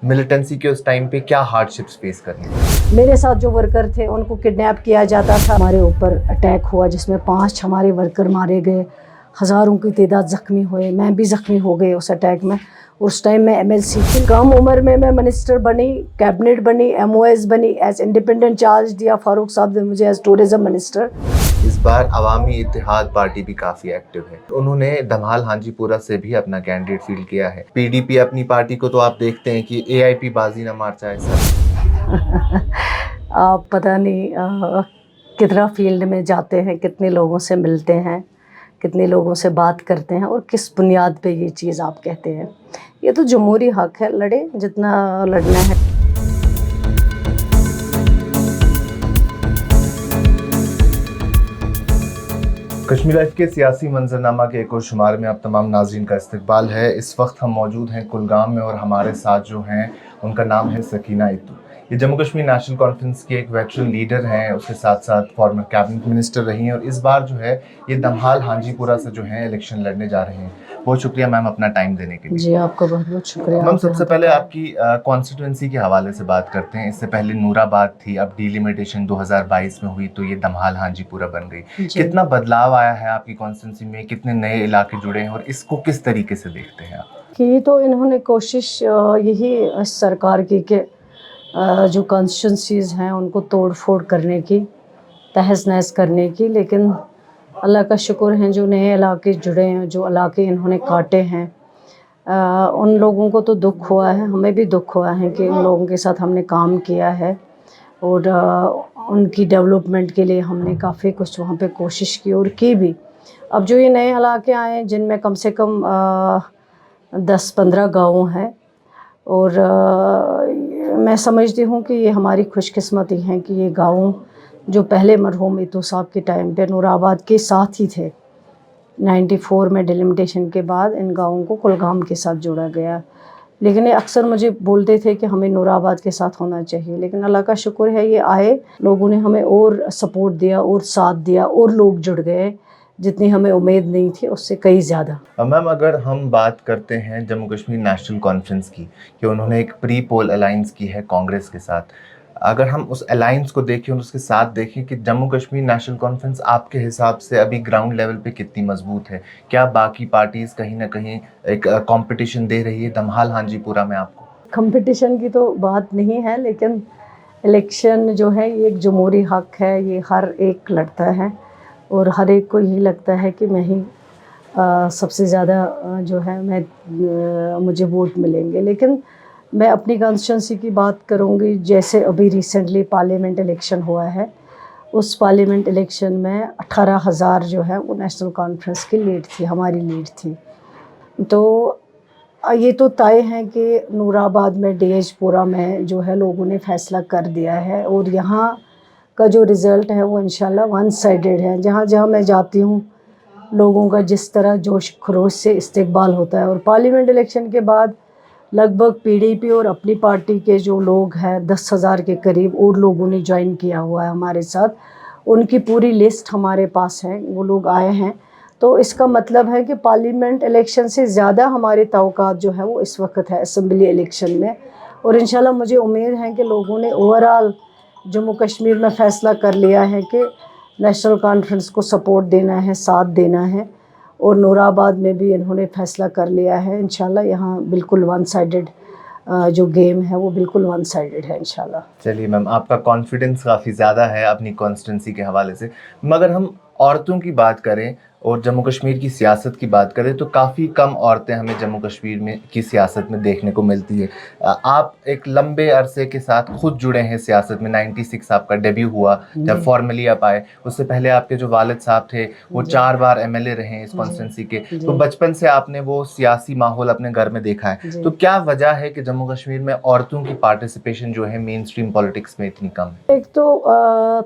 Militancy के उस time पे क्या हार्डशिप्स फेस करनी पड़ी? मेरे साथ जो वर्कर थे उनको किडनैप किया जाता था। हमारे ऊपर अटैक हुआ जिसमें 5 हमारे वर्कर मारे गए, हज़ारों की तादाद ज़ख्मी हुए। मैं भी ज़ख्मी हो गई उस अटैक में। उस टाइम मैं MLC थी। कम उम्र में मैं मिनिस्टर बनी, कैबिनेट बनी, MOS बनी। एज इंडिपेंडेंट चार्ज दिया फारूक साहब ने मुझे एज टूरिज़म मिनिस्टर। इस बार अवामी इत्तेहाद पार्टी भी काफी एक्टिव है। उन्होंने धमाल हांजीपुरा से भी अपना कैंडिडेट फील्ड किया है। PDP अपनी पार्टी को तो आप देखते हैं कि AIP बाजी ना मार जाए सर। आप पता नहीं कितना फील्ड में जाते हैं, कितने लोगों से मिलते हैं, कितने लोगों से बात करते हैं और किस बुनियाद पे ये चीज़ आप कहते हैं। ये तो जमहूरी हक है, लड़े जितना लड़ना है। कश्मीर लाइव के सियासी मंजरनामा के एक और शुमार में आप तमाम नाज़रीन का इस्तकबाल है। इस वक्त हम मौजूद हैं कुलगाम में और हमारे साथ जो हैं उनका नाम है सकीना इत्तू। ये जम्मू कश्मीर नेशनल कॉन्फ्रेंस की एक वेटरन लीडर हैं, उसके साथ साथ फॉर्मर कैबिनेट मिनिस्टर रही हैं और इस बार जो है ये धमाल हांजीपुरा से जो है इलेक्शन लड़ने जा रहे हैं। बहुत शुक्रिया मैम अपना टाइम देने के लिए। जी आपका बहुत बहुत शुक्रिया। मैम सबसे पहले आपकी कॉन्स्टिट्यूंसी के हवाले से बात करते हैं। इससे पहले नूराबाद थी, अब डिलिमिटेशन 2022 में हुई तो ये धमाल हांजीपुरा बन गई। कितना बदलाव आया है आपकी कॉन्स्टिट्यूंसी में, कितने नए इलाके जुड़े हैं और इसको किस तरीके से देखते हैं आप? कि तो इन्होंने कोशिश यही सरकार की कि जो कॉन्स्टिट्यूंसीज़ हैं उनको तोड़ फोड़ करने की, तहस नहस करने की, लेकिन अल्लाह का शुक्र है जो नए इलाके जुड़े हैं, जो इलाके इन्होंने काटे हैं, उन लोगों को तो दुख हुआ है, हमें भी दुख हुआ है कि उन लोगों के साथ हमने काम किया है और उनकी डेवलपमेंट के लिए हमने काफ़ी कुछ वहाँ पे कोशिश की और की भी। अब जो ये नए इलाके आए हैं जिनमें कम से कम 10-15 गाँव हैं और मैं समझती हूँ कि ये हमारी खुशकिस्मती है कि ये गाँव जो पहले मरहूम इत्तू साहब के टाइम पे नूराबाद के साथ ही थे, 94 में डिलिमिटेशन के बाद इन गाँवों को कुलगाम के साथ जोड़ा गया। लेकिन ये अक्सर मुझे बोलते थे कि हमें नूराबाद के साथ होना चाहिए, लेकिन अल्लाह का शुक्र है ये आए, लोगों ने हमें और सपोर्ट दिया और साथ दिया और लोग जुड़ गए, जितनी हमें उम्मीद नहीं थी उससे कई ज़्यादा। मैम अगर हम बात करते हैं जम्मू कश्मीर नेशनल कॉन्फ्रेंस की कि उन्होंने एक प्री पोल अलायंस की है कांग्रेस के साथ, अगर हम उस अलायंस को देखें और उसके साथ देखें कि जम्मू कश्मीर नेशनल कॉन्फ्रेंस आपके हिसाब से अभी ग्राउंड लेवल पे कितनी मजबूत है? क्या बाकी पार्टीज़ कहीं ना कहीं एक कंपटीशन दे रही है धमाल हांजीपुरा में आपको? कंपटीशन की तो बात नहीं है, लेकिन इलेक्शन जो है ये एक जमहूरी हक है, ये हर एक लड़ता है और हर एक को यही लगता है कि मैं ही सबसे ज़्यादा जो है मुझे वोट मिलेंगे। लेकिन मैं अपनी कॉन्स्टिट्यूंसी की बात करूंगी, जैसे अभी रिसेंटली पार्लियामेंट इलेक्शन हुआ है, उस पार्लियामेंट इलेक्शन में 18,000 जो है वो नेशनल कॉन्फ्रेंस की लीड थी, हमारी लीड थी। तो ये तो तय है कि नूराबाद में DH-पुरा में जो है लोगों ने फ़ैसला कर दिया है और यहाँ का जो रिज़ल्ट है वो इंशाल्लाह वन साइडेड है। जहाँ जहाँ मैं जाती हूँ लोगों का जिस तरह जोश खरोश से इस्तकबाल होता है और पार्लियामेंट इलेक्शन के बाद लगभग PDP और अपनी पार्टी के जो लोग हैं 10,000 के करीब और लोगों ने ज्वाइन किया हुआ है हमारे साथ, उनकी पूरी लिस्ट हमारे पास है, वो लोग आए हैं। तो इसका मतलब है कि पार्लियामेंट इलेक्शन से ज़्यादा हमारे तवक्कात जो है वो इस वक्त है असम्बली इलेक्शन में और इंशाल्लाह मुझे उम्मीद है कि लोगों ने ओवरऑल जम्मू कश्मीर में फ़ैसला कर लिया है कि नेशनल कॉन्फ्रेंस को सपोर्ट देना है, साथ देना है और नूराबाद में भी इन्होंने फ़ैसला कर लिया है। इंशाल्लाह यहाँ बिल्कुल वन साइडेड जो गेम है वो बिल्कुल वन साइडेड है इंशाल्लाह। चलिए मैम आपका कॉन्फिडेंस काफ़ी ज़्यादा है अपनी कॉन्स्टिट्यूंसी के हवाले से, मगर हम औरतों की बात करें और जम्मू कश्मीर की सियासत की बात करें तो काफ़ी कम औरतें हमें जम्मू कश्मीर में की सियासत में देखने को मिलती है। आप एक लंबे अरसे के साथ खुद जुड़े हैं सियासत में, 96 आपका डेब्यू हुआ जब फॉर्मली आप आए। उससे पहले आपके जो वालिद साहब थे वो 4 बार MLA रहे हैं इस कॉन्स्टिट्यूंसी के, तो बचपन से आपने वो सियासी माहौल अपने घर में देखा है। तो क्या वजह है कि जम्मू कश्मीर में औरतों की पार्टिसिपेशन जो है मेन स्ट्रीम पॉलिटिक्स में इतनी कम है? एक तो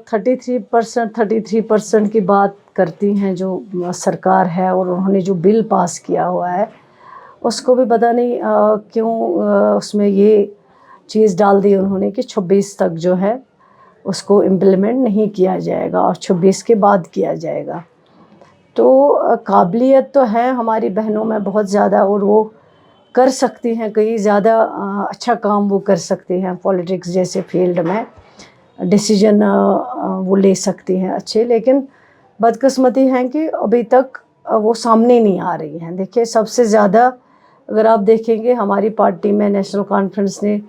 33% की बात करती हैं जो सरकार है और उन्होंने जो बिल पास किया हुआ है उसको भी पता नहीं क्यों उसमें ये चीज़ डाल दी उन्होंने कि 26 तक जो है उसको इम्प्लीमेंट नहीं किया जाएगा और 26 के बाद किया जाएगा। तो काबिलियत तो है हमारी बहनों में बहुत ज़्यादा और वो कर सकती हैं, कई ज़्यादा अच्छा काम वो कर सकती हैं पॉलिटिक्स जैसे फील्ड में, डिसीजन वो ले सकती हैं अच्छे, लेकिन बदकिस्मती है कि अभी तक वो सामने नहीं आ रही हैं। देखिए, सबसे ज़्यादा अगर आप देखेंगे हमारी पार्टी में नेशनल कॉन्फ्रेंस ने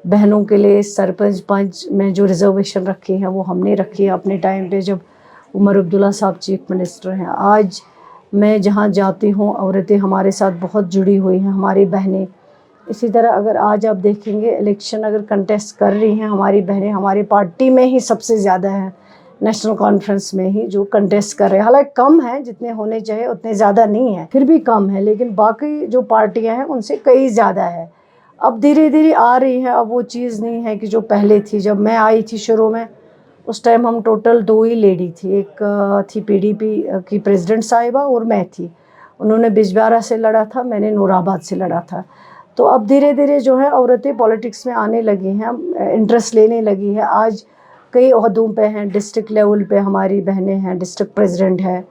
बहनों के लिए सरपंच पंच में जो रिजर्वेशन रखी है वो हमने रखी है अपने टाइम पे, जब उमर अब्दुल्ला साहब चीफ मिनिस्टर हैं। आज मैं जहाँ जाती हूँ औरतें हमारे साथ बहुत जुड़ी हुई हैं, हमारी बहनें। इसी तरह अगर आज आप देखेंगे इलेक्शन अगर कंटेस्ट कर रही हैं हमारी बहनें, हमारी पार्टी में ही सबसे ज़्यादा हैं, नेशनल कॉन्फ्रेंस में ही जो कंटेस्ट कर रहे हैं। हालांकि कम हैं, जितने होने चाहिए उतने ज़्यादा नहीं हैं, फिर भी कम है, लेकिन बाकी जो पार्टियां हैं उनसे कई ज़्यादा है। अब धीरे धीरे आ रही है, अब वो चीज़ नहीं है कि जो पहले थी। जब मैं आई थी शुरू में, उस टाइम हम टोटल 2 ही लेडी थी, एक थी पीडीपी की प्रेसिडेंट साहिबा और मैं थी। उन्होंने बिजबिहारा से लड़ा था, मैंने नूराबाद से लड़ा था। तो अब धीरे धीरे जो है औरतें पॉलिटिक्स में आने लगी हैं, इंटरेस्ट लेने लगी है। आज कई ओहदों पे हैं, डिस्ट्रिक्ट लेवल पे हमारी बहनें हैं, डिस्ट्रिक्ट प्रेसिडेंट है,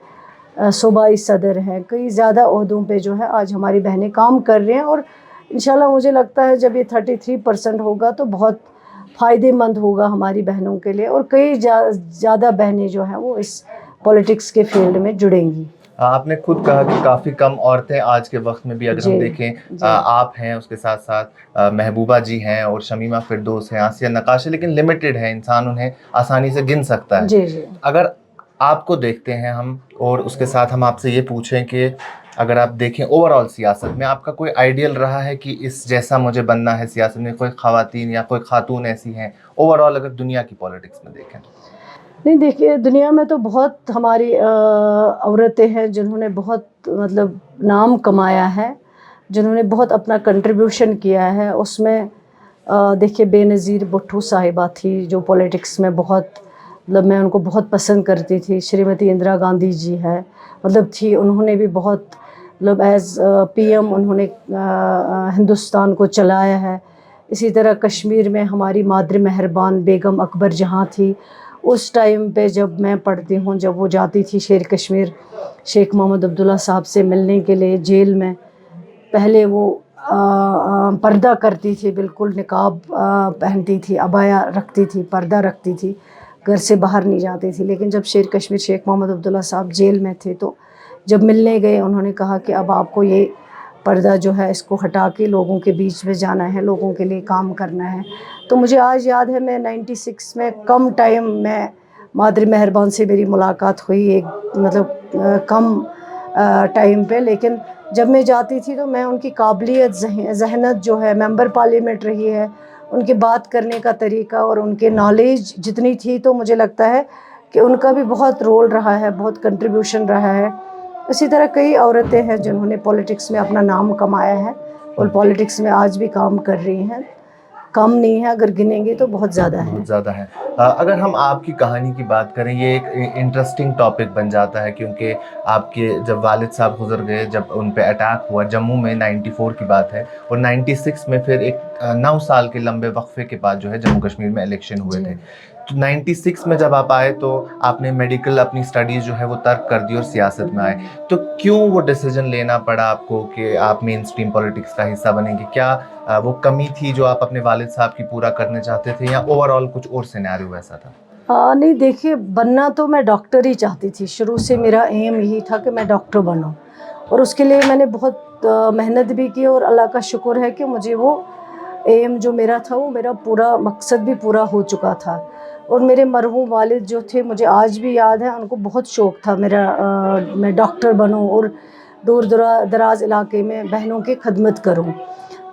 सूबाई सदर हैं, कई ज़्यादा ओहदों पे जो है आज हमारी बहनें काम कर रही हैं। और इंशाल्लाह मुझे लगता है जब ये 33% होगा तो बहुत फ़ायदेमंद होगा हमारी बहनों के लिए, और कई ज़्यादा बहनें जो हैं वो इस पॉलिटिक्स के फील्ड में जुड़ेंगी। आपने खुद कहा कि काफ़ी कम औरतें आज के वक्त में भी, अगर हम जी देखें, जी आप हैं, उसके साथ साथ महबूबा जी हैं और शमीमा फिरदौस हैं, आसिया नक्काशी, लेकिन लिमिटेड है, इंसान उन्हें आसानी से गिन सकता है। जी जी अगर आपको देखते हैं हम, और उसके साथ हम आपसे ये पूछें कि अगर आप देखें ओवरऑल सियासत में आपका कोई आइडियल रहा है कि इस जैसा मुझे बनना है सियासत में, कोई ख़वातीन या कोई खातून ऐसी हैं ओवरऑल अगर दुनिया की पॉलिटिक्स में देखें तो? नहीं, देखिए दुनिया में तो बहुत हमारी औरतें हैं जिन्होंने बहुत मतलब नाम कमाया है, जिन्होंने बहुत अपना कंट्रीब्यूशन किया है। उसमें देखिए बेनज़ीर भुट्टो साहिबा थी जो पॉलिटिक्स में बहुत, मतलब मैं उनको बहुत पसंद करती थी। श्रीमती इंदिरा गांधी जी है, मतलब थी, उन्होंने भी बहुत मतलब एज़ पीएम उन्होंने हिंदुस्तान को चलाया है। इसी तरह कश्मीर में हमारी मादर मेहरबान बेगम अकबर जहाँ थी, उस टाइम पे जब मैं पढ़ती हूँ, जब वो जाती थी शेर कश्मीर शेख मोहम्मद अब्दुल्ला साहब से मिलने के लिए जेल में, पहले वो पर्दा करती थी, बिल्कुल निकाब पहनती थी, अबाया रखती थी, पर्दा रखती थी, घर से बाहर नहीं जाती थी। लेकिन जब शेर कश्मीर शेख मोहम्मद अब्दुल्ला साहब जेल में थे तो जब मिलने गए उन्होंने कहा कि अब आपको ये पर्दा जो है इसको हटा के लोगों के बीच में जाना है, लोगों के लिए काम करना है। तो मुझे आज याद है, मैं 96 में कम टाइम में मादर मेहरबान से मेरी मुलाकात हुई, एक मतलब कम टाइम पे, लेकिन जब मैं जाती थी तो मैं उनकी काबिलियत, जहनत जो है, मेंबर पार्लियामेंट रही है, उनके बात करने का तरीका और उनके नॉलेज जितनी थी, तो मुझे लगता है कि उनका भी बहुत रोल रहा है, बहुत कंट्रीब्यूशन रहा है। इसी तरह कई औरतें हैं जिन्होंने पॉलिटिक्स में अपना नाम कमाया है और पॉलिटिक्स में आज भी काम कर रही हैं। कम नहीं है, अगर गिनेंगे तो बहुत ज़्यादा है। बहुत ज़्यादा है। अगर हम आपकी कहानी की बात करें, ये एक इंटरेस्टिंग टॉपिक बन जाता है, क्योंकि आपके जब वालिद साहब गुजर गए, जब उन पे अटैक हुआ जम्मू में, 94 की बात है, और 96 में फिर एक 9 साल के लंबे वक्फे के बाद जो है जम्मू कश्मीर में इलेक्शन हुए थे। तो 96 में जब आप आए तो आपने मेडिकल अपनी स्टडीज़ जो है वो तर्क कर दी और सियासत में आए। तो क्यों वो डिसीजन लेना पड़ा आपको कि आप मेन स्ट्रीम पॉलिटिक्स का हिस्सा बनेंगे? क्या वो कमी थी जो आप अपने वालिद साहब की पूरा करना चाहते थे, या ओवरऑल कुछ और सिनेरियो ऐसा था? नहीं, देखिए बनना तो मैं डॉक्टर ही चाहती थी, शुरू से मेरा एम यही था कि मैं डॉक्टर बनूं, और उसके लिए मैंने बहुत मेहनत भी की, और अल्लाह का शुक्र है कि मुझे वो एम जो मेरा था, वो मेरा पूरा मकसद भी पूरा हो चुका था। और मेरे मरहूम वालिद जो थे, मुझे आज भी याद है, उनको बहुत शौक़ था मेरा मैं डॉक्टर बनूं और दूर दराज इलाके में बहनों की खदमत करूं।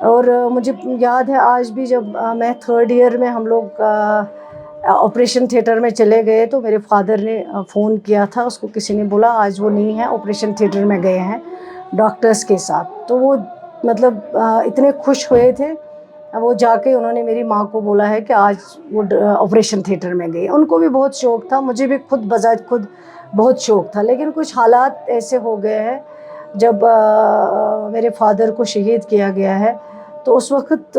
और मुझे याद है आज भी, जब मैं 3rd ईयर में हम लोग ऑपरेशन थिएटर में चले गए तो मेरे फादर ने फ़ोन किया था, उसको किसी ने बोला आज वो नहीं है, ऑपरेशन थिएटर में गए हैं डॉक्टर्स के साथ। तो वो मतलब इतने खुश हुए थे, वो जाके उन्होंने मेरी माँ को बोला है कि आज वो ऑपरेशन थिएटर में गए। उनको भी बहुत शौक़ था, मुझे भी खुद बजाज खुद बहुत शौक़ था, लेकिन कुछ हालात ऐसे हो गए हैं, जब मेरे फादर को शहीद किया गया है, तो उस वक़्त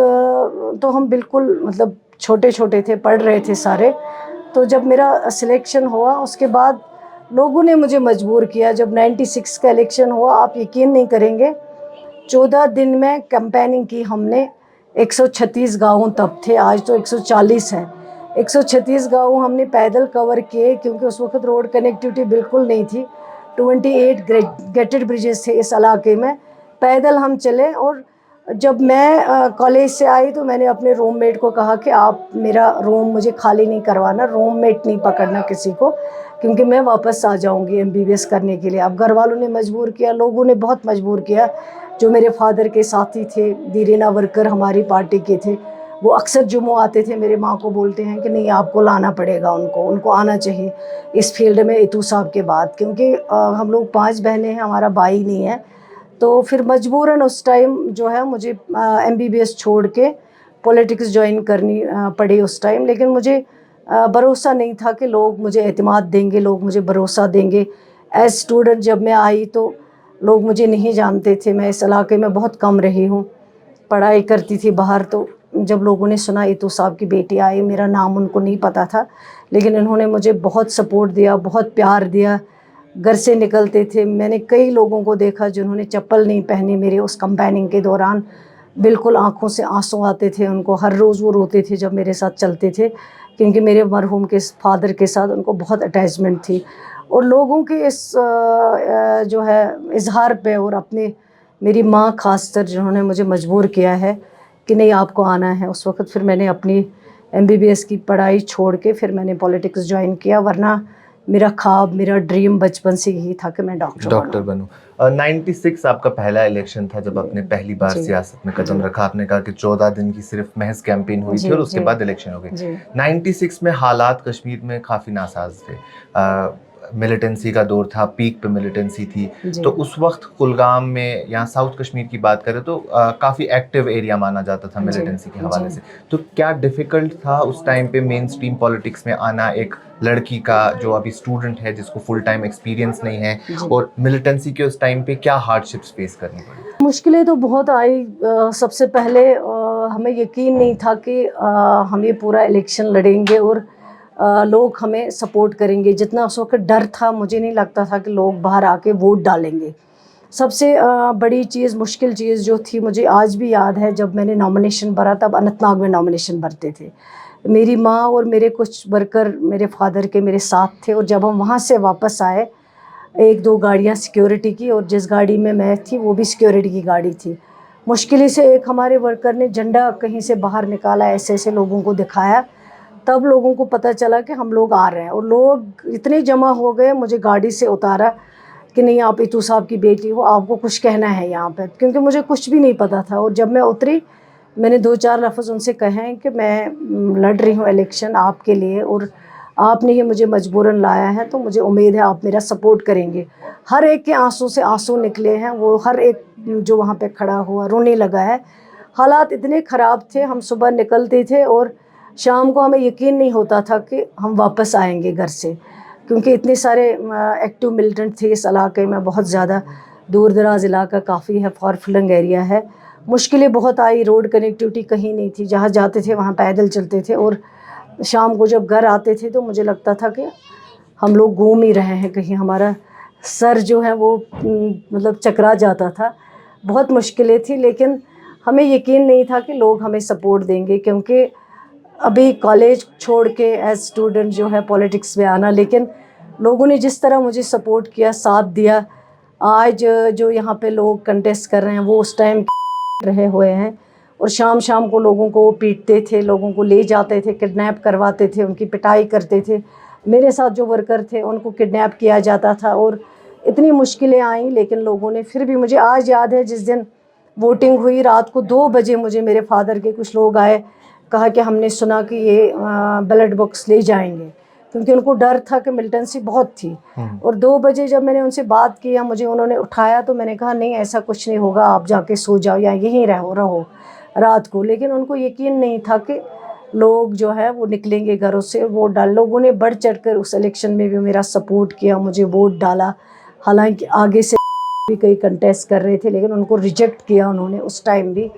तो हम बिल्कुल मतलब छोटे छोटे थे, पढ़ रहे थे सारे। तो जब मेरा सिलेक्शन हुआ उसके बाद लोगों ने मुझे मजबूर किया, जब 96 का इलेक्शन हुआ, आप यकीन नहीं करेंगे 14 दिन में कैंपेनिंग की हमने। 136 गाँव तब थे, आज तो 140 है। 136 गाँव हमने पैदल कवर किए, क्योंकि उस वक्त रोड कनेक्टिविटी बिल्कुल नहीं थी। 28 गेटेड ब्रिजेस थे इस इलाके में। पैदल हम चले, और जब मैं कॉलेज से आई तो मैंने अपने रूममेट को कहा कि आप मेरा रूम मुझे खाली नहीं करवाना, रूममेट नहीं पकड़ना किसी को, क्योंकि मैं वापस आ जाऊंगी MBBS करने के लिए। अब घर वालों ने मजबूर किया, लोगों ने बहुत मजबूर किया। जो मेरे फादर के साथी थे, दीरेना वर्कर हमारी पार्टी के थे, वो अक्सर जुम्मो आते थे, मेरे माँ को बोलते हैं कि नहीं आपको लाना पड़ेगा, उनको आना चाहिए इस फील्ड में इतू साहब के बाद, क्योंकि हम लोग 5 बहनें हैं, हमारा भाई नहीं है। तो फिर मजबूरन उस टाइम जो है मुझे MBBS छोड़ के पॉलिटिक्स ज्वाइन करनी पड़ी उस टाइम। लेकिन मुझे भरोसा नहीं था कि लोग मुझे एतमाद देंगे, लोग मुझे भरोसा देंगे। एज स्टूडेंट जब मैं आई तो लोग मुझे नहीं जानते थे, मैं इस इलाके में बहुत कम रही हूँ, पढ़ाई करती थी बाहर। तो जब लोगों ने सुना इतू साहब की बेटी आई, मेरा नाम उनको नहीं पता था, लेकिन इन्होंने मुझे बहुत सपोर्ट दिया, बहुत प्यार दिया। घर से निकलते थे, मैंने कई लोगों को देखा जिन्होंने चप्पल नहीं पहनी मेरे उस कैंपेनिंग के दौरान। बिल्कुल आंखों से आंसू आते थे उनको, हर रोज़ वो रोते थे जब मेरे साथ चलते थे, क्योंकि मेरे मरहूम के फादर के साथ उनको बहुत अटैचमेंट थी। और लोगों के इस जो है इजहार पे, और अपने मेरी माँ खासकर जिन्होंने मुझे मजबूर किया है कि नहीं आपको आना है, उस वक्त फिर मैंने अपनी MBBS की पढ़ाई छोड़ के फिर मैंने पॉलिटिक्स ज्वाइन किया। वरना मेरा ख्वाब, मेरा ड्रीम बचपन से यही था कि मैं डॉक्टर बनूं। 96 आपका पहला इलेक्शन था जब आपने पहली बार सियासत में कदम रखा। आपने कहा कि 14 दिन की सिर्फ महज कैंपेन हुई थी और उसके बाद इलेक्शन हो गए। 96 में हालात कश्मीर में काफ़ी नासाज थे, मिलिटेंसी का दौर था, पीक पे मिलिटेंसी थी। तो उस वक्त कुलगाम में, यहाँ साउथ कश्मीर की बात करें तो काफ़ी एक्टिव एरिया माना जाता था मिलिटेंसी के हवाले से। तो क्या डिफ़िकल्ट था उस टाइम पे मेन स्ट्रीम पॉलिटिक्स में आना, एक लड़की का जो अभी स्टूडेंट है जिसको फुल टाइम एक्सपीरियंस नहीं है, और मिलिटेंसी के उस टाइम पे क्या हार्डशिप्स फेस करनी पड़ी? मुश्किलें तो बहुत आई। सबसे पहले हमें यकीन नहीं था कि हम ये पूरा इलेक्शन लड़ेंगे और लोग हमें सपोर्ट करेंगे। जितना उस वक्त डर था, मुझे नहीं लगता था कि लोग बाहर आके वोट डालेंगे। सबसे बड़ी चीज़, मुश्किल चीज़ जो थी, मुझे आज भी याद है, जब मैंने नॉमिनेशन भरा, तब अनंतनाग में नॉमिनेशन भरते थे। मेरी माँ और मेरे कुछ वर्कर मेरे फादर के मेरे साथ थे, और जब हम वहाँ से वापस आए, 1-2 गाड़ियाँ सिक्योरिटी की, और जिस गाड़ी में मैं थी वो भी सिक्योरिटी की गाड़ी थी। मुश्किल से एक हमारे वर्कर ने झंडा कहीं से बाहर निकाला, ऐसे ऐसे लोगों को दिखाया, तब लोगों को पता चला कि हम लोग आ रहे हैं। और लोग इतने जमा हो गए, मुझे गाड़ी से उतारा कि नहीं आप इतू साहब की बेटी हो, आपको कुछ कहना है यहाँ पर, क्योंकि मुझे कुछ भी नहीं पता था। और जब मैं उतरी, मैंने 2-4 लफ्ज़ उनसे कहे हैं कि मैं लड़ रही हूँ इलेक्शन आपके लिए, और आपने ये मुझे मजबूरन लाया है, तो मुझे उम्मीद है आप मेरा सपोर्ट करेंगे। हर एक के आंसू से आंसू निकले हैं, वो हर एक जो वहाँ पे खड़ा हुआ रोने लगा है। हालात इतने ख़राब थे, हम सुबह निकलते थे और शाम को हमें यकीन नहीं होता था कि हम वापस आएंगे घर से, क्योंकि इतने सारे एक्टिव मिलिटेंट थे इस इलाके में। बहुत ज़्यादा दूर दराज इलाका काफ़ी है, फार फ्लंग एरिया है। मुश्किलें बहुत आई, रोड कनेक्टिविटी कहीं नहीं थी, जहाँ जाते थे वहाँ पैदल चलते थे। और शाम को जब घर आते थे तो मुझे लगता था कि हम लोग घूम ही रहे हैं कहीं, हमारा सर जो है वो मतलब चकरा जाता था। बहुत मुश्किलें थी, लेकिन हमें यकीन नहीं था कि लोग हमें सपोर्ट देंगे, क्योंकि अभी कॉलेज छोड़ के एज स्टूडेंट जो है पॉलिटिक्स में आना, लेकिन लोगों ने जिस तरह मुझे सपोर्ट किया, साथ दिया। आज जो यहाँ पे लोग कंटेस्ट कर रहे हैं वो उस टाइम रहे हुए हैं, और शाम शाम को लोगों को पीटते थे, लोगों को ले जाते थे, किडनैप करवाते थे, उनकी पिटाई करते थे। मेरे साथ जो वर्कर थे उनको किडनैप किया जाता था, और इतनी मुश्किलें आईं, लेकिन लोगों ने फिर भी, मुझे आज याद है जिस दिन वोटिंग हुई, रात को 2 बजे मुझे मेरे फादर के कुछ लोग आए, कहा कि हमने सुना कि ये बैलेट बॉक्स ले जाएंगे, क्योंकि उनको डर था कि मिलिटेंसी बहुत थी। और 2 बजे जब मैंने उनसे बात किया, मुझे उन्होंने उठाया, तो मैंने कहा नहीं ऐसा कुछ नहीं होगा, आप जाके सो जाओ या यहीं रहो रात को। लेकिन उनको यकीन नहीं था कि लोग जो है वो निकलेंगे घरों से वोट डाल। लोगों ने बढ़ चढ़ कर उस इलेक्शन में भी मेरा सपोर्ट किया, मुझे वोट डाला। हालांकि आगे से भी कई कंटेस्ट कर रहे थे, लेकिन उनको रिजेक्ट किया उन्होंने उस टाइम भी,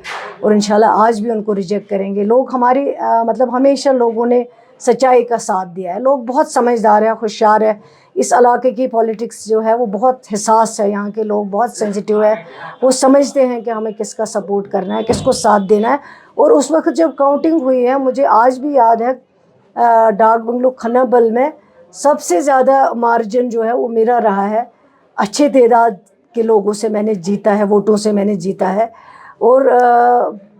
और इंशाल्लाह आज भी उनको रिजेक्ट करेंगे। लोग हमारी मतलब हमेशा लोगों ने सच्चाई का साथ दिया है। लोग बहुत समझदार हैं, होशियार है, اس علاقے کی پالیٹکس جو ہے وہ بہت حساس ہے، یہاں کے لوگ بہت سینسیٹیو ہے، وہ سمجھتے ہیں کہ ہمیں کس کا سپورٹ کرنا ہے، کس کو ساتھ دینا ہے. اور اس وقت جب کاؤنٹنگ ہوئی ہے، مجھے آج بھی یاد ہے ڈاک بنگلو کھنا بل میں سب سے زیادہ مارجن جو ہے وہ میرا رہا ہے. اچھے تعداد کے لوگوں سے میں نے جیتا ہے، ووٹوں سے میں نے جیتا ہے. اور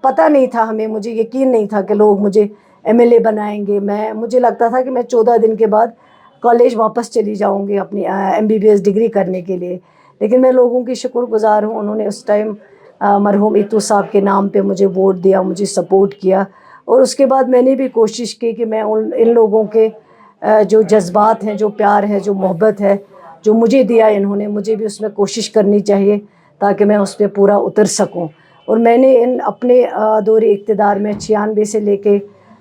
پتہ نہیں تھا ہمیں، مجھے یقین نہیں تھا کہ لوگ مجھے ایم ایل اے بنائیں گے. مجھے لگتا تھا کہ میں 14 دن کے بعد کالج واپس چلی جاؤں گی اپنی MBBS ڈگری کرنے کے لیے. لیکن میں لوگوں کی شکر گزار ہوں، انہوں نے اس ٹائم مرحوم ایتو صاحب کے نام پہ مجھے ووٹ دیا، مجھے سپورٹ کیا. اور اس کے بعد میں نے بھی کوشش کی کہ میں ان لوگوں کے جو جذبات ہیں، جو پیار ہے، جو محبت ہے، جو مجھے دیا انہوں نے، مجھے بھی اس میں کوشش کرنی چاہیے تاکہ میں اس پہ پورا اتر سکوں. اور میں نے اپنے دور اقتدار میں 96 سے لے کے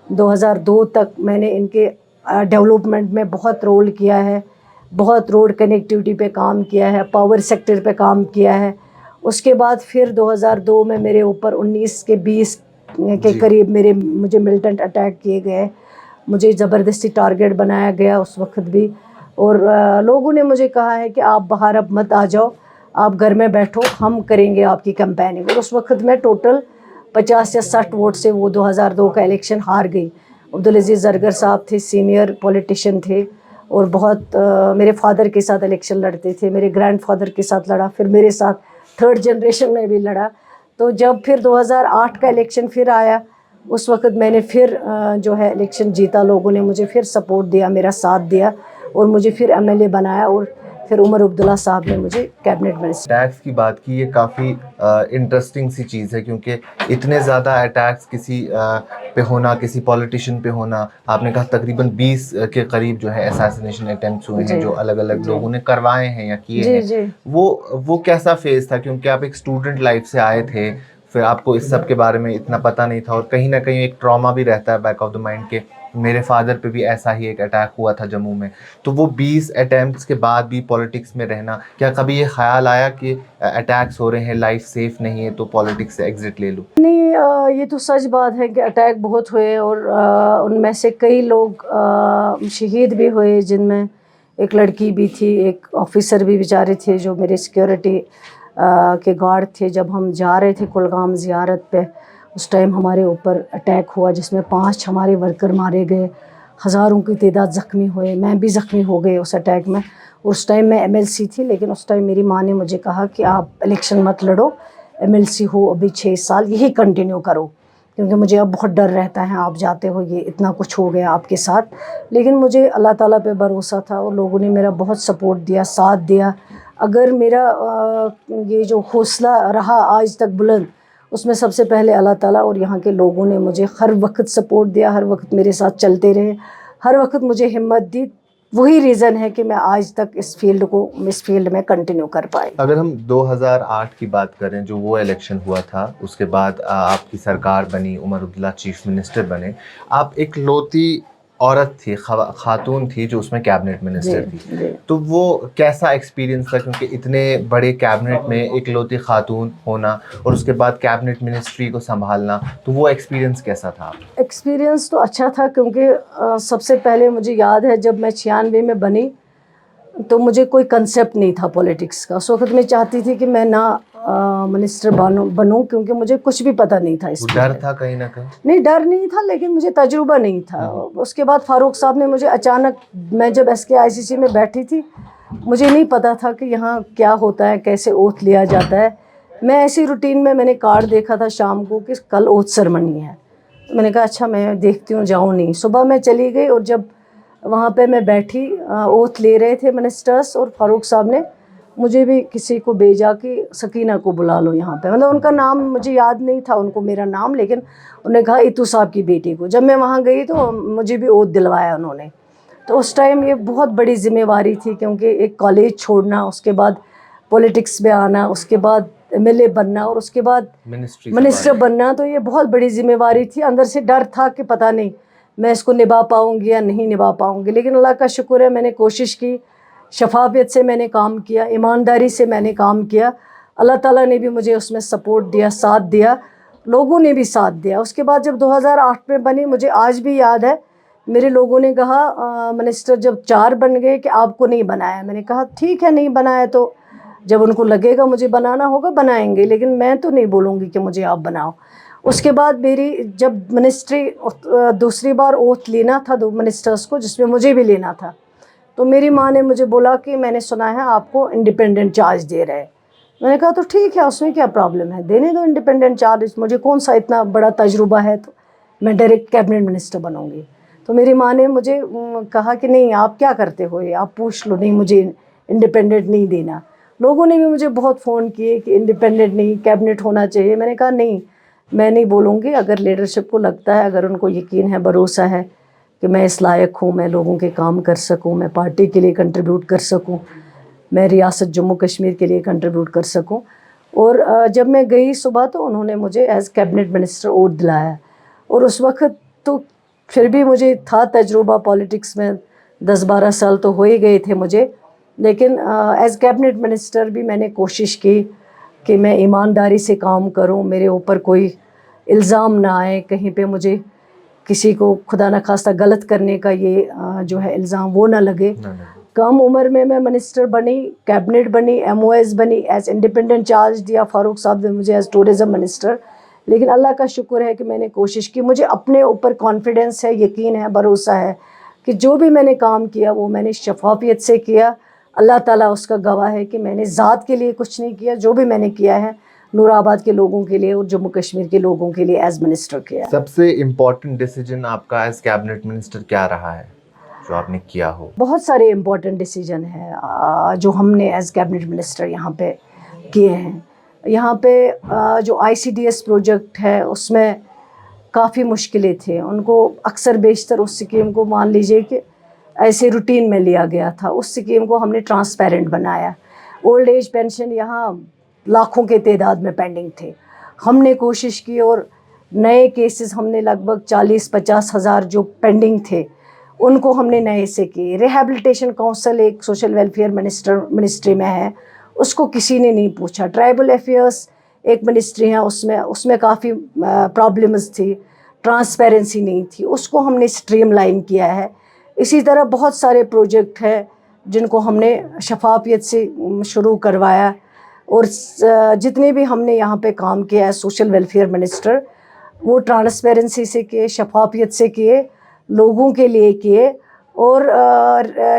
2002 تک میں نے ان کے ڈیولپمنٹ میں بہت رول کیا ہے. بہت روڈ کنیکٹیوٹی پہ کام کیا ہے، پاور سیکٹر پہ کام کیا ہے. اس کے بعد پھر 2002 میں میرے اوپر 19 کے 20 کے قریب مجھے ملٹنٹ اٹیک کیے گئے. مجھے زبردستی ٹارگیٹ بنایا گیا اس وقت بھی. اور لوگوں نے مجھے کہا ہے کہ آپ باہر اب مت آ جاؤ، آپ گھر میں بیٹھو، ہم کریں گے آپ کی کمپیننگ. اور اس وقت میں ٹوٹل 50 یا 60 ووٹ سے وہ 2002 کا الیکشن ہار گئی. عبدالعزیز زرگر صاحب تھے، سینئر پولیٹیشین تھے، اور بہت میرے فادر کے ساتھ الیکشن لڑتے تھے، میرے گرینڈ فادر کے ساتھ لڑا، پھر میرے ساتھ 3rd جنریشن میں بھی لڑا. تو جب پھر 2008 کا الیکشن پھر آیا، اس وقت میں نے پھر جو ہے الیکشن جیتا. لوگوں نے مجھے پھر سپورٹ دیا، میرا ساتھ دیا، اور مجھے پھر MLA بنایا. اور پھر عمر عبداللہ صاحب نے مجھے کیبنٹ منسٹر. اٹیکس کی بات کی، یہ کافی انٹرسٹنگ سی چیز ہے، کیونکہ اتنے زیادہ اٹیکس کسی پہ ہونا، کسی پولیٹیشین پہ ہونا. آپ نے کہا تقریباً 20 کے قریب جو ہے ایساسینیشن اٹیمپٹس ہوئے ہیں جو الگ الگ لوگوں نے کروائے ہیں یا کیے ہیں. وہ کیسا فیز تھا؟ کیونکہ آپ ایک اسٹوڈنٹ لائف سے آئے تھے، پھر آپ کو اس سب کے بارے میں اتنا پتہ نہیں تھا، اور کہیں نہ کہیں ایک ٹراما بھی رہتا ہے بیک آف دا مائنڈ کہ میرے فادر پہ بھی ایسا ہی ایک اٹیک ہوا تھا جموں میں. تو وہ 20 اٹیمپٹس کے بعد بھی پولیٹکس میں رہنا، کیا کبھی یہ خیال آیا کہ اٹیکس ہو رہے ہیں، لائف سیف نہیں ہے، تو پولیٹکس سے ایگزٹ لے لوں؟ نہیں، یہ تو سچ بات ہے کہ اٹیک بہت ہوئے، اور ان میں سے کئی لوگ شہید بھی ہوئے، جن میں ایک لڑکی بھی تھی، ایک آفیسر بھی بیچارے تھے جو میرے سیکیورٹی کے گارڈ تھے. جب ہم جا رہے تھے کلگام زیارت پہ، اس ٹائم ہمارے اوپر اٹیک ہوا جس میں 5 ہمارے ورکر مارے گئے، ہزاروں کی تعداد زخمی ہوئے. میں بھی زخمی ہو گئے اس اٹیک میں. اس ٹائم میں MLC تھی، لیکن اس ٹائم میری ماں نے مجھے کہا کہ آپ الیکشن مت لڑو، MLC ہو ابھی 6 سال، یہی کنٹینیو کرو، کیونکہ مجھے اب بہت ڈر رہتا ہے، آپ جاتے ہو، یہ اتنا کچھ ہو گیا آپ کے ساتھ. لیکن مجھے اللہ تعالیٰ پہ بھروسہ تھا، اور لوگوں نے میرا بہت سپورٹ دیا، ساتھ دیا. اگر میرا یہ جو حوصلہ رہا آج تک بلند، اس میں سب سے پہلے اللہ تعالیٰ اور یہاں کے لوگوں نے مجھے ہر وقت سپورٹ دیا، ہر وقت میرے ساتھ چلتے رہے، ہر وقت مجھے ہمت دی. وہی ریزن ہے کہ میں آج تک اس فیلڈ میں کنٹینیو کر پائی. اگر ہم 2008 کی بات کریں، جو وہ الیکشن ہوا تھا، اس کے بعد آپ کی سرکار بنی، عمر عبداللہ چیف منسٹر بنے. آپ ایک لوتی عورت تھی، خاتون تھی جو اس میں کیبنٹ منسٹر تھی. تو وہ کیسا ایکسپیرینس تھا؟ کیونکہ اتنے بڑے کیبنٹ میں ایک لوتی خاتون ہونا، اور اس کے بعد کیبنٹ منسٹری کو سنبھالنا، تو وہ ایکسپیرینس کیسا تھا؟ ایکسپیرینس تو اچھا تھا، کیونکہ سب سے پہلے مجھے یاد ہے جب میں 96 میں بنی تو مجھے کوئی کنسیپٹ نہیں تھا پولیٹکس کا. اس وقت میں چاہتی تھی کہ میں نہ منسٹر بنوں، کیونکہ مجھے کچھ بھی پتہ نہیں تھا. اس ڈر تھا کہیں نہ کہیں؟ نہیں، ڈر نہیں تھا، لیکن مجھے تجربہ نہیں تھا. اس کے بعد فاروق صاحب نے مجھے اچانک، میں جب SKICC میں بیٹھی تھی، مجھے نہیں پتا تھا کہ یہاں کیا ہوتا ہے، کیسے اوتھ لیا جاتا ہے. میں ایسی روٹین میں نے کارڈ دیکھا تھا شام کو کہ کل اوتھ سرمنی ہے. تو میں نے کہا اچھا میں دیکھتی ہوں، جاؤں نہیں. صبح میں چلی گئی، اور جب وہاں پہ میں بیٹھی، اوتھ لے رہے تھے منسٹرز، اور فاروق صاحب نے مجھے بھی کسی کو بھیجا کہ سکینہ کو بلا لو یہاں پہ. مطلب ان کا نام مجھے یاد نہیں تھا، ان کو میرا نام، لیکن انہوں نے کہا ایتو صاحب کی بیٹی کو. جب میں وہاں گئی تو مجھے بھی اوتھ دلوایا انہوں نے. تو اس ٹائم یہ بہت بڑی ذمہ داری تھی، کیونکہ ایک کالج چھوڑنا، اس کے بعد پولیٹکس میں آنا، اس کے بعد MLA بننا، اور اس کے بعد منسٹر بننا. تو یہ بہت بڑی ذمہ داری تھی. اندر سے ڈر تھا کہ پتہ نہیں میں اس کو نبھا پاؤں گی یا نہیں نبھا پاؤں گی. لیکن اللہ کا شکر ہے، میں نے کوشش کی، شفافیت سے میں نے کام کیا، ایمانداری سے میں نے کام کیا. اللہ تعالیٰ نے بھی مجھے اس میں سپورٹ دیا، ساتھ دیا، لوگوں نے بھی ساتھ دیا. اس کے بعد جب 2008 میں بنی، مجھے آج بھی یاد ہے میرے لوگوں نے کہا منسٹر جب 4 بن گئے کہ آپ کو نہیں بنایا. میں نے کہا ٹھیک ہے نہیں بنایا تو جب ان کو لگے گا مجھے بنانا ہوگا بنائیں گے, لیکن میں تو نہیں بولوں گی کہ مجھے آپ بناؤ. اس کے بعد میری جب منسٹری دوسری بار اوتھ لینا تھا 2 منسٹرز کو, جس میں مجھے بھی لینا تھا, تو میری ماں نے مجھے بولا کہ میں نے سنا ہے آپ کو انڈیپینڈنٹ چارج دے رہے. میں نے کہا تو ٹھیک ہے, اس میں کیا پرابلم ہے, دینے دو انڈیپینڈنٹ چارج, مجھے کون سا اتنا بڑا تجربہ ہے, تو میں ڈائریکٹ کیبنٹ منسٹر بنوں گی. تو میری ماں نے مجھے کہا کہ نہیں آپ کیا کرتے ہو, یہ آپ پوچھ لو, نہیں مجھے انڈیپینڈنٹ نہیں دینا. لوگوں نے بھی مجھے بہت فون کیے کہ انڈیپینڈنٹ نہیں کیبنٹ ہونا چاہیے. میں نے کہا نہیں میں نہیں بولوں گی, اگر لیڈرشپ کو لگتا ہے, اگر ان کو یقین ہے بھروسہ ہے کہ میں اس لائق ہوں, میں لوگوں کے کام کر سکوں, میں پارٹی کے لیے کنٹریبیوٹ کر سکوں, میں ریاست جموں کشمیر کے لیے کنٹریبیوٹ کر سکوں. اور جب میں گئی صبح تو انہوں نے مجھے ایز کیبنٹ منسٹر اوتھ دلایا. اور اس وقت تو پھر بھی مجھے تھا تجربہ پالیٹکس میں, 10-12 سال تو ہو ہی گئے تھے مجھے, لیکن ایز کیبنٹ منسٹر بھی میں نے کوشش کی کہ میں ایمانداری سے کام کروں, میرے اوپر کوئی الزام نہ آئے, کہیں پہ مجھے کسی کو خدا نخواستہ غلط کرنے کا یہ جو ہے الزام وہ نہ لگے. کم عمر میں منسٹر بنی, کیبنٹ بنی, ایم او ایس بنی, ایز انڈیپینڈنٹ چارج دیا فاروق صاحب نے مجھے ایز ٹورزم منسٹر. لیکن اللہ کا شکر ہے کہ میں نے کوشش کی, مجھے اپنے اوپر کانفیڈنس ہے, یقین ہے, بھروسہ ہے کہ جو بھی میں نے کام کیا وہ میں نے شفافیت سے کیا. اللہ تعالیٰ اس کا گواہ ہے کہ میں نے ذات کے لیے کچھ نہیں کیا, جو بھی میں نے کیا ہے نور آباد کے لوگوں کے لیے اور جموں کشمیر کے لوگوں کے لیے ایز منسٹر کیا. سب سے امپورٹنٹ ڈیسیجن آپ کا ایز کیبنٹ منسٹر کیا رہا ہے جو آپ نے کیا ہو؟ بہت سارے امپورٹنٹ ڈیسیجن ہیں جو ہم نے ایز کیبنٹ منسٹر یہاں پہ کیے ہیں. یہاں پہ جو آئی سی ڈی ایس پروجیکٹ ہے اس میں کافی مشکلیں تھیں, ان کو اکثر بیشتر اس سکیم کو مان لیجئے کہ ایسے روٹین میں لیا گیا تھا. اس سکیم کو ہم نے ٹرانسپیرنٹ بنایا. اولڈ ایج پینشن یہاں لاکھوں کے تعداد میں پینڈنگ تھے, ہم نے کوشش کی اور نئے کیسز ہم نے لگ بھگ 40-50 ہزار جو پینڈنگ تھے ان کو ہم نے نئے سے کی. ریہیبلیٹیشن کونسل ایک سوشل ویلفیئر منسٹری میں ہے, اس کو کسی نے نہیں پوچھا. ٹرائبل افیئرس ایک منسٹری ہے, اس میں کافی پرابلمز تھی, ٹرانسپیرنسی نہیں تھی, اس کو ہم نے اسٹریم لائن کیا ہے. اسی طرح بہت سارے پروجیکٹ ہیں جن کو ہم نے شفافیت سے شروع کروایا. اور جتنے بھی ہم نے یہاں پہ کام کیا ہے سوشل ویلفیئر منسٹر, وہ ٹرانسپیرنسی سے کیے, شفافیت سے کیے, لوگوں کے لیے کیے. اور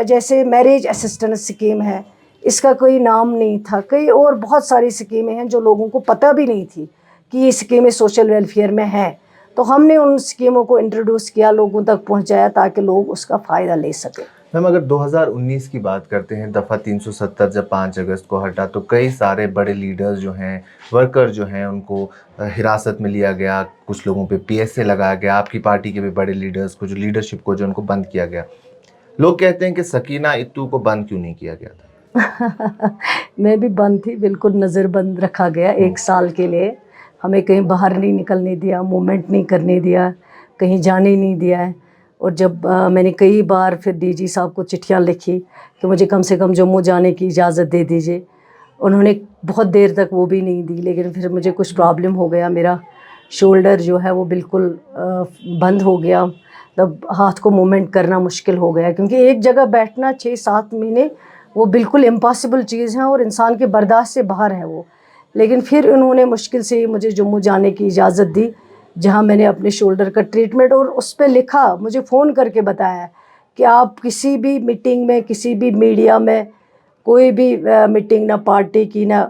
جیسے میریج اسسٹنس سکیم ہے, اس کا کوئی نام نہیں تھا. کئی اور بہت ساری سکیمیں ہیں جو لوگوں کو پتہ بھی نہیں تھی کہ یہ سکیمیں سوشل ویلفیئر میں ہیں, تو ہم نے ان سکیموں کو انٹروڈیوس کیا, لوگوں تک پہنچایا تاکہ لوگ اس کا فائدہ لے سکیں. میم اگر 2019 کی بات کرتے ہیں, دفعہ 370 جب 5 اگست کو ہٹا تو کئی سارے بڑے لیڈرز جو ہیں, ورکر جو ہیں, ان کو حراست میں لیا گیا, کچھ لوگوں پہ پی ایس اے لگایا گیا. آپ کی پارٹی کے بھی بڑے لیڈرز کو, جو لیڈرشپ کو جو ان کو بند کیا گیا. لوگ کہتے ہیں کہ سکینہ اتو کو بند کیوں نہیں کیا گیا تھا؟ میں بھی بند تھی, بالکل نظر بند رکھا گیا 1 سال کے لیے. ہمیں کہیں باہر نہیں نکلنے دیا, موومنٹ نہیں کرنے دیا, کہیں جانے نہیں دیا ہے. اور جب میں نے کئی بار پھر ڈی جی صاحب کو چٹھیاں لکھی کہ مجھے کم سے کم جموں جانے کی اجازت دے دیجیے, انہوں نے بہت دیر تک وہ بھی نہیں دی. لیکن پھر مجھے کچھ پرابلم ہو گیا, میرا شولڈر جو ہے وہ بالکل بند ہو گیا, تب ہاتھ کو موومنٹ کرنا مشکل ہو گیا, کیونکہ ایک جگہ بیٹھنا 6-7 مہینے وہ بالکل امپاسبل چیز ہے اور انسان کے برداشت سے باہر ہے وہ. لیکن پھر انہوں نے مشکل سے مجھے جموں جانے کی اجازت دی, جہاں میں نے اپنے شولڈر کا ٹریٹمنٹ, اور اس پہ لکھا, مجھے فون کر کے بتایا کہ آپ کسی بھی میٹنگ میں, کسی بھی میڈیا میں, کوئی بھی میٹنگ نہ پارٹی کی نہ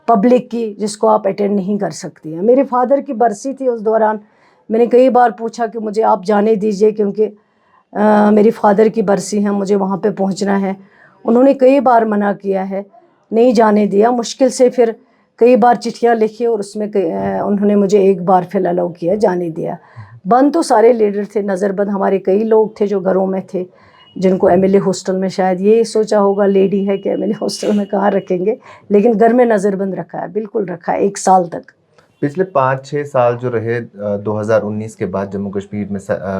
پبلک کی جس کو آپ اٹینڈ نہیں کر سکتی ہیں. میرے فادر کی برسی تھی اس دوران, میں نے کئی بار پوچھا کہ مجھے آپ جانے دیجئے کیونکہ میری فادر کی برسی ہے, مجھے وہاں پہ پہنچنا ہے. انہوں نے کئی بار منع کیا ہے, نہیں جانے دیا. مشکل سے پھر کئی بار چٹھیاں لکھی اور اس میں انہوں نے مجھے ایک بار پھر الاؤ کیا, جانے دیا. بند تو سارے لیڈر تھے, نظر بند ہمارے کئی لوگ تھے جو گھروں میں تھے, جن کو ایم ایل اے ہاسٹل میں, شاید یہ سوچا ہوگا لیڈی ہے کہ ایم ایل اے ہاسٹل میں کہاں رکھیں گے, لیکن گھر میں نظر بند رکھا ہے, بالکل رکھا ہے 1 سال تک. پچھلے 5-6 سال جو رہے, 2019 کے بعد جموں کشمیر میں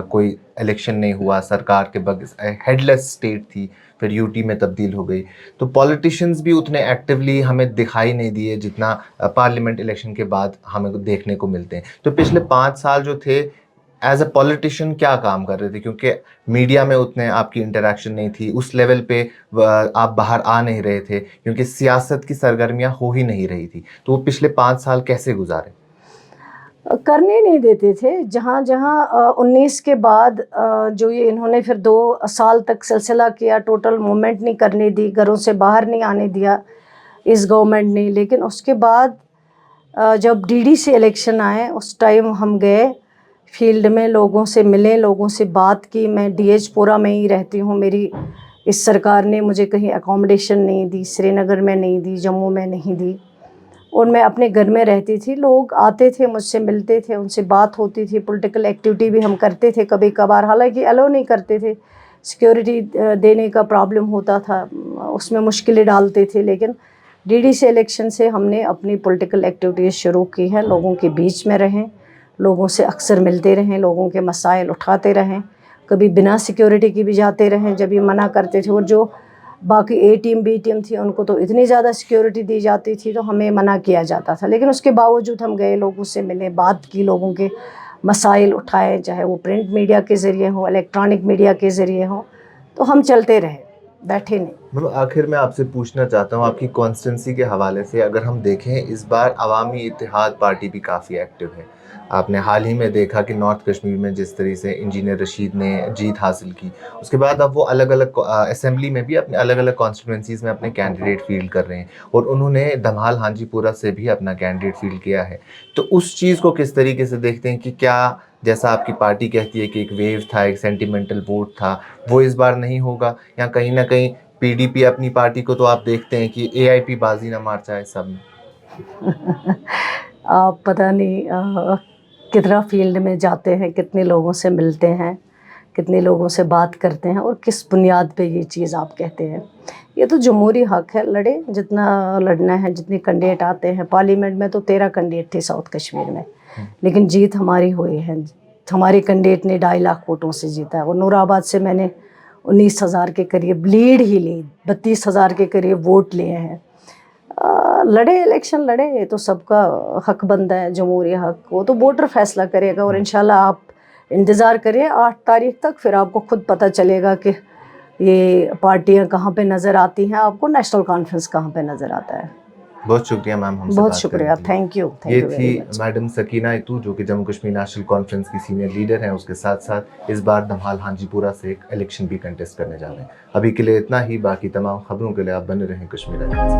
کوئی الیکشن نہیں ہوا, سرکار کے بغیر ہیڈ لیس اسٹیٹ تھی, پھر یو ٹی میں تبدیل ہو گئی, تو پولیٹیشنز بھی اتنے ایکٹیولی ہمیں دکھائی نہیں دیے جتنا پارلیمنٹ الیکشن کے بعد ہمیں دیکھنے کو ملتے ہیں. تو پچھلے 5 سال جو تھے ایز اے پولیٹیشین کیا کام کر رہے تھے؟ کیونکہ میڈیا میں اتنے آپ کی انٹریکشن نہیں تھی، اس لیول پہ آپ باہر آ نہیں رہے تھے، کیونکہ سیاست کی سرگرمیاں ہو ہی نہیں رہی تھی، تو وہ پچھلے 5 سال کیسے گزارے؟ کرنے نہیں دیتے تھے. جہاں جہاں 19 کے بعد جو یہ انہوں نے پھر 2 سال تک سلسلہ کیا، ٹوٹل موومنٹ نہیں کرنے دی، گھروں سے باہر نہیں آنے دیا اس گورنمنٹ نے. لیکن اس کے بعد جب ڈی ڈی سے الیکشن آئے اس ٹائم ہم گئے فیلڈ میں، لوگوں سے ملے، لوگوں سے بات کی. میں ڈی ایچ پورہ میں ہی رہتی ہوں. میری اس سرکار نے مجھے کہیں اکوموڈیشن نہیں دی، سری نگر میں نہیں دی، جموں میں نہیں دی، اور میں اپنے گھر میں رہتی تھی. لوگ آتے تھے مجھ سے ملتے تھے، ان سے بات ہوتی تھی. پولیٹیکل ایکٹیویٹی بھی ہم کرتے تھے کبھی کبھار، حالانکہ الاؤ نہیں کرتے تھے، سیکیورٹی دینے کا پرابلم ہوتا تھا، اس میں مشکلیں ڈالتے تھے. لیکن ڈی ڈی سے الیکشن سے ہم نے اپنی پولیٹیکل ایکٹیویٹیز شروع کی ہیں. لوگوں کے بیچ میں رہیں، لوگوں سے اکثر ملتے رہیں، لوگوں کے مسائل اٹھاتے رہیں. کبھی بنا سیکیورٹی کی بھی جاتے رہیں جب یہ منع کرتے تھے. اور جو باقی اے ٹیم بی ٹیم تھی ان کو تو اتنی زیادہ سیکیورٹی دی جاتی تھی تو ہمیں منع کیا جاتا تھا. لیکن اس کے باوجود ہم گئے، لوگوں سے ملے، بات کی، لوگوں کے مسائل اٹھائے، چاہے وہ پرنٹ میڈیا کے ذریعے ہوں، الیکٹرانک میڈیا کے ذریعے ہوں. تو ہم چلتے رہے، بیٹھے نہیں. آخر میں آپ سے پوچھنا چاہتا ہوں آپ کی کانسٹیٹنسی کے حوالے سے، اگر ہم دیکھیں اس بار عوامی اتحاد پارٹی بھی کافی ایکٹیو ہے. آپ نے حال ہی میں دیکھا کہ نارتھ کشمیر میں جس طرح سے انجینئر رشید نے جیت حاصل کی، اس کے بعد اب وہ الگ الگ اسمبلی میں بھی اپنے الگ الگ کانسٹیٹوئنسیز میں اپنے کینڈیڈیٹ فیلڈ کر رہے ہیں، اور انہوں نے دھمال ہانجی پورہ سے بھی اپنا کینڈیڈیٹ فیلڈ کیا ہے. تو اس چیز کو کس طریقے سے دیکھتے ہیں کہ کیا جیسا آپ کی پارٹی کہتی ہے کہ ایک ویو تھا، ایک سینٹیمنٹل ووٹ تھا، وہ اس بار نہیں ہوگا، یا کہیں نہ کہیں پی ڈی پی اپنی پارٹی کو تو آپ دیکھتے ہیں کہ اے آئی پی بازی نہ مار چاہے سب میں؟ آپ پتہ نہیں کتنا فیلڈ میں جاتے ہیں، کتنے لوگوں سے ملتے ہیں، کتنے لوگوں سے بات کرتے ہیں، اور کس بنیاد پہ یہ چیز آپ کہتے ہیں. یہ تو جمہوری حق ہے، لڑے جتنا لڑنا ہے. جتنے کینڈیڈیٹ آتے ہیں، پارلیمنٹ میں تو 13 کینڈیڈیٹ تھے ساؤتھ کشمیر میں، لیکن جیت ہماری ہوئی ہے. ہمارے کینڈیڈیٹ نے 2.5 لاکھ ووٹوں سے جیتا ہے. اور نور آباد سے میں نے 19,000 کے قریب لیڈ ہی لی، 32,000 کے قریب ووٹ لیے ہیں. لڑے، الیکشن لڑے، یہ تو سب کا حق بنتا ہے، جمہوری حق. وہ تو ووٹر فیصلہ کرے گا. اور انشاءاللہ آپ انتظار کریں 8 تاریخ تک، پھر آپ کو خود پتہ چلے گا کہ یہ پارٹیاں کہاں پہ نظر آتی ہیں، آپ کو نیشنل کانفرنس کہاں پہ نظر آتا ہے. بہت شکریہ میم ہم سے بہت بات شکریہ، کرنے کے لیے. تھینک یو یہ ویری تھی مچ. میڈم سکینہ اتو، جو کہ جموں کشمیر نیشنل کانفرنس کی سینئر لیڈر ہیں. اس کے ساتھ ساتھ اس بار دھمال ہانجی پورہ سے ایک الیکشن بھی کنٹیسٹ کرنے جا رہے ہیں. ابھی کے لیے اتنا ہی. باقی تمام خبروں کے لیے آپ بنے رہیں کشمیر ٹائمز.